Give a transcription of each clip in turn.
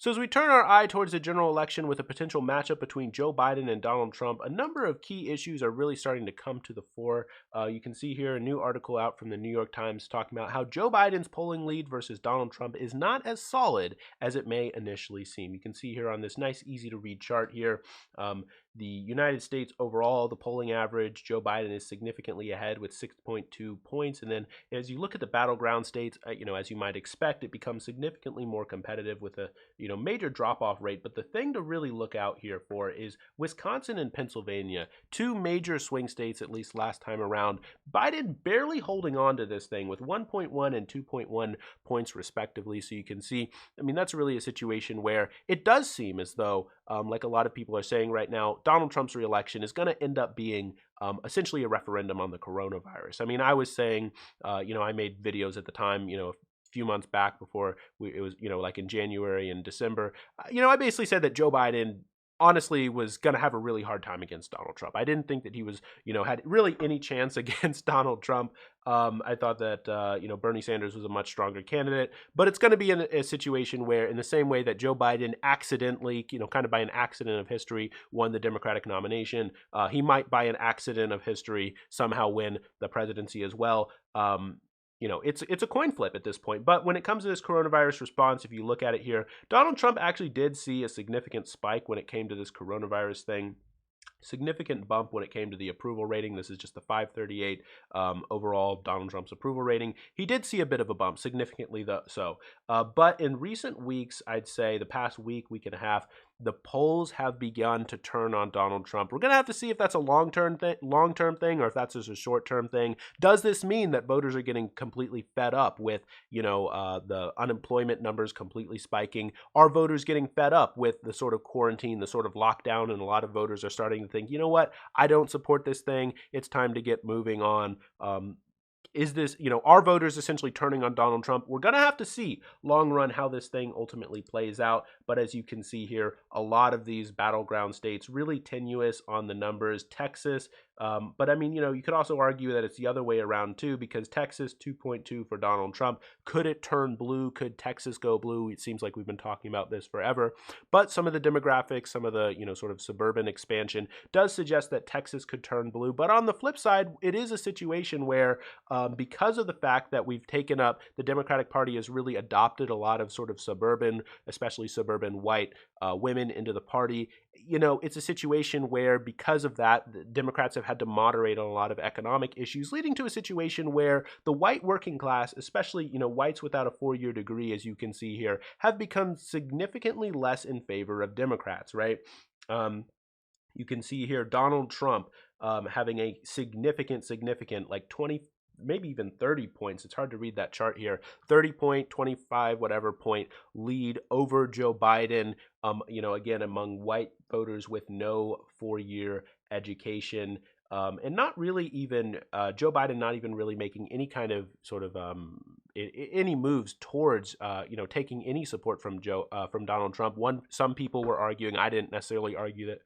So as we turn our eye towards the general election with a potential matchup between Joe Biden and Donald Trump, a number of key issues are really starting to come to the fore. You can see here a new article out from the New York Times talking about how Joe Biden's polling lead versus Donald Trump is not as solid as it may initially seem. You can see here on this nice, easy to read chart here, the United States overall, the polling average, Joe Biden is significantly ahead with 6.2 points. And then as you look at the battleground states, as you might expect, it becomes significantly more competitive with a major drop-off rate. But the thing to really look out here for is Wisconsin and Pennsylvania, two major swing states, at least last time around. Biden barely holding on to this thing with 1.1 and 2.1 points respectively. So you can see, that's really a situation where it does seem as though, like a lot of people are saying right now, Donald Trump's reelection is going to end up being essentially a referendum on the coronavirus. I was saying, I made videos at the time, few months back before it was, like in January and December, I basically said that Joe Biden honestly was going to have a really hard time against Donald Trump. I didn't think that he was, had really any chance against Donald Trump. I thought that, Bernie Sanders was a much stronger candidate, but it's going to be in a situation where, in the same way that Joe Biden accidentally, kind of by an accident of history, won the Democratic nomination, he might, by an accident of history, somehow win the presidency as well. It's a coin flip at this point. But when it comes to this coronavirus response, if you look at it here, Donald Trump actually did see a significant spike when it came to this coronavirus thing. Significant bump when it came to the approval rating. This is just the 538 overall Donald Trump's approval rating. He did see a bit of a bump, significantly so. But in recent weeks, I'd say the past week and a half, the polls have begun to turn on Donald Trump. We're going to have to see if that's a long-term thing or if that's just a short-term thing. Does this mean that voters are getting completely fed up with, the unemployment numbers completely spiking? Are voters getting fed up with the sort of quarantine, the sort of lockdown, and a lot of voters are starting to think, you know what, I don't support this thing. It's time to get moving on. Is this, are voters essentially turning on Donald Trump? We're going to have to see long run how this thing ultimately plays out. But as you can see here, a lot of these battleground states really tenuous on the numbers. Texas, but you could also argue that it's the other way around too, because Texas 2.2 for Donald Trump. Could it turn blue? Could Texas go blue? It seems like we've been talking about this forever. But some of the demographics, some of the, sort of suburban expansion does suggest that Texas could turn blue. But on the flip side, it is a situation where because of the fact that we've taken up, the Democratic Party has really adopted a lot of sort of suburban, especially suburban white women into the party. It's a situation where because of that, the Democrats have had to moderate on a lot of economic issues, leading to a situation where the white working class, especially, whites without a 4-year degree, as you can see here, have become significantly less in favor of Democrats, right? You can see here Donald Trump having a significant, like 20, maybe even 30 points. It's hard to read that chart here. 30 point, 25, whatever point lead over Joe Biden, again, among white voters with no 4-year education. And not really even Joe Biden not even really making any kind of sort of any moves towards taking any support from Donald Trump. Some people were arguing, I didn't necessarily argue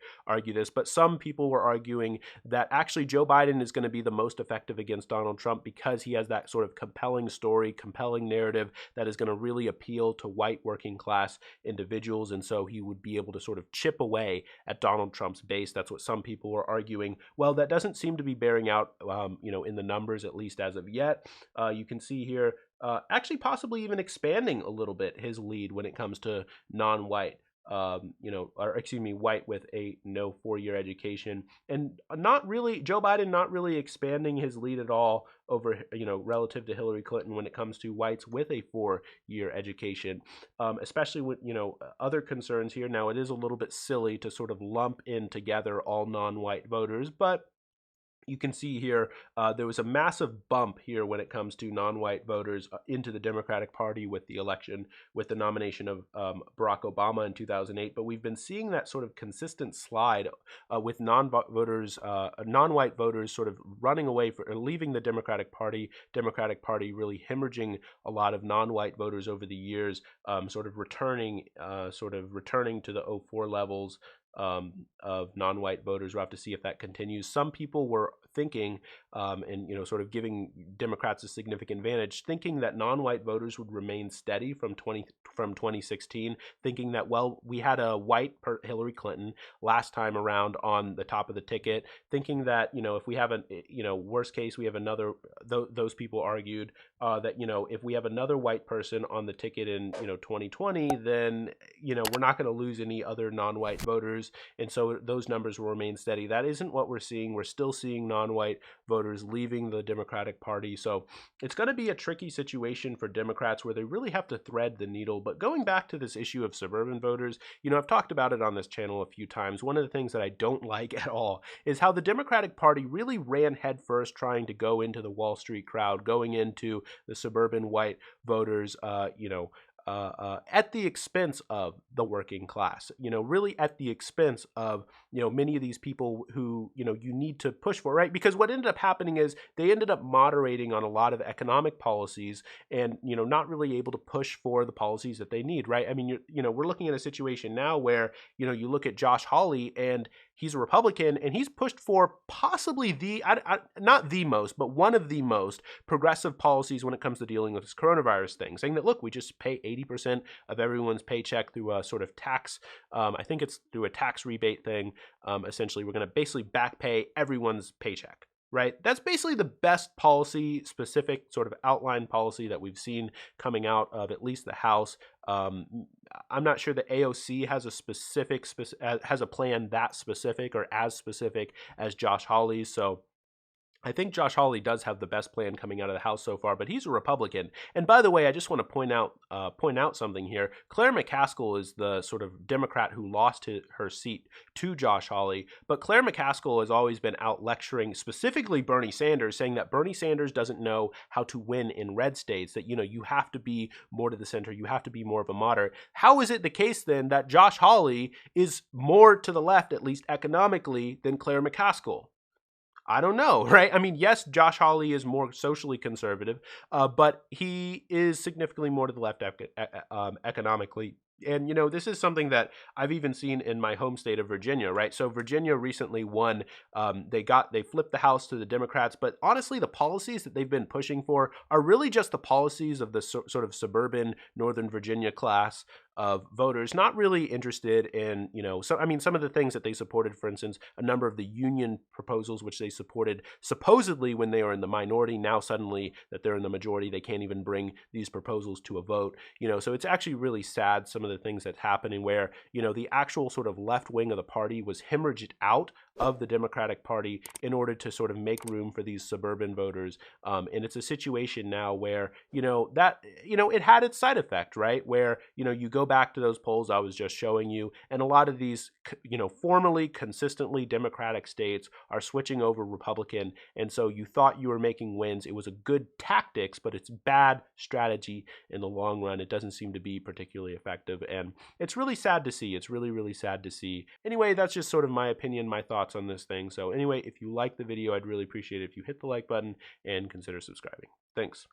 this, but some people were arguing that actually Joe Biden is going to be the most effective against Donald Trump because he has that sort of compelling story, compelling narrative that is going to really appeal to white working class individuals, and so he would be able to sort of chip away at Donald Trump's base. That's what some people were arguing. Well, that doesn't seem to be bearing out, in the numbers, at least as of yet. You can see here, actually possibly even expanding a little bit his lead when it comes to non-white, white with a no 4-year education, and Joe Biden not really expanding his lead at all over, relative to Hillary Clinton when it comes to whites with a 4-year education, especially with, other concerns here. Now, it is a little bit silly to sort of lump in together all non-white voters, but you can see here there was a massive bump here when it comes to non-white voters into the Democratic Party with the election, with the nomination of Barack Obama in 2008. But we've been seeing that sort of consistent slide with non-white voters sort of running away or leaving the Democratic Party really hemorrhaging a lot of non-white voters over the years, sort of returning to the 04 levels of non-white voters. We'll have to see if that continues. Some people were thinking, and sort of giving Democrats a significant advantage, thinking that non-white voters would remain steady from 2016, thinking that, well, we had a white Hillary Clinton last time around on the top of the ticket, thinking that if we have a worst case, we have another. Those people argued that if we have another white person on the ticket in 2020, then we're not going to lose any other non-white voters, and so those numbers will remain steady. That isn't what we're seeing. We're still seeing non-white voters leaving the Democratic Party, so it's going to be a tricky situation for Democrats where they really have to thread the needle. But going back to this issue of suburban voters, I've talked about it on this channel a few times. One of the things that I don't like at all is how the Democratic Party really ran headfirst trying to go into the Wall Street crowd, going into the suburban white voters, at the expense of the working class, really at the expense of, many of these people who, you need to push for, right? Because what ended up happening is they ended up moderating on a lot of economic policies and, not really able to push for the policies that they need, right? I mean, we're looking at a situation now where, you look at Josh Hawley, and he's a Republican, and he's pushed for possibly not the most, but one of the most progressive policies when it comes to dealing with this coronavirus thing, saying that, look, we just pay 80% of everyone's paycheck through a sort of tax. I think it's through a tax rebate thing. Essentially, we're going to basically back pay everyone's paycheck. Right? That's basically the best policy, specific sort of outline policy that we've seen coming out of at least the House. I'm not sure that AOC has has a plan that specific or as specific as Josh Hawley's. So I think Josh Hawley does have the best plan coming out of the House so far, but he's a Republican. And by the way, I just want to point out something here. Claire McCaskill is the sort of Democrat who lost her seat to Josh Hawley, but Claire McCaskill has always been out lecturing specifically Bernie Sanders, saying that Bernie Sanders doesn't know how to win in red states, that you have to be more to the center, you have to be more of a moderate. How is it the case then that Josh Hawley is more to the left, at least economically, than Claire McCaskill? I don't know, right? I mean, yes, Josh Hawley is more socially conservative, but he is significantly more to the left economically. And, this is something that I've even seen in my home state of Virginia, right? So Virginia recently won. They flipped the House to the Democrats, but honestly, the policies that they've been pushing for are really just the policies of the sort of suburban Northern Virginia class of voters, not really interested in, some of the things that they supported, for instance, a number of the union proposals, which they supported supposedly when they were in the minority. Now suddenly that they're in the majority, they can't even bring these proposals to a vote, so it's actually really sad, some of the things that's happening where, the actual sort of left wing of the party was hemorrhaged out of the Democratic Party in order to sort of make room for these suburban voters. And it's a situation now where, it had its side effect, right? Where, you go back to those polls I was just showing you, and a lot of these, formally, consistently Democratic states are switching over Republican. And so you thought you were making wins. It was a good tactics, but it's bad strategy in the long run. It doesn't seem to be particularly effective. And it's really sad to see. It's really, really sad to see. Anyway, that's just sort of my opinion, my thoughts on this thing. So anyway, if you like the video, I'd really appreciate it if you hit the like button and consider subscribing. Thanks.